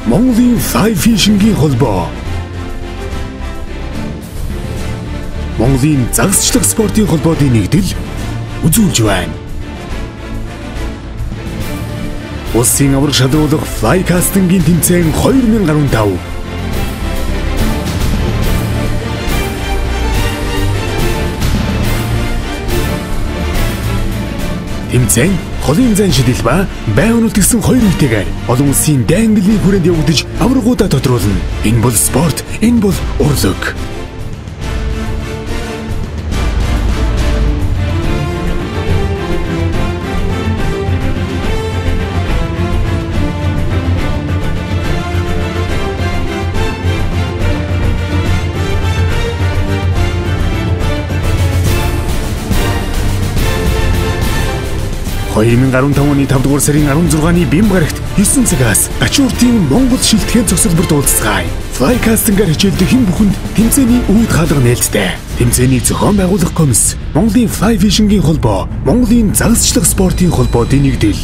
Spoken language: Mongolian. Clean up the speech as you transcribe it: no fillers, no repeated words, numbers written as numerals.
Монголын Fly Fishing-ийн холбоо. Монголын загасчлах спортын холбоодын нэгдэл үзүүлж байна. Улсын авраг шалруулах Fly Casting-ийн тэмцээн 2015. Тэмцээн холын зан шидэл ба байнуул гэсэн хоёр үетэйгээр олон улсын дайнглын хүрээнд явагдаж аврагуудаа тодруулна. Энэ бол спорт, энэ бол урлаг. оны 5 дугаар сарын 16-ны Бямбгарагт 9 цагаас Ачууртын Монгол шилтгэн цогцлборт уулзцгаая. Fly Casting-аар хичээлдэг хэн бүхэнд тэмцээний үүд хаалга нээлттэй. Тэмцээний зохион байгуулах комисс, Монголын Fly Fishing-ийн холбоо, Монголын загасчлах спортын холбоодын нэгдэл.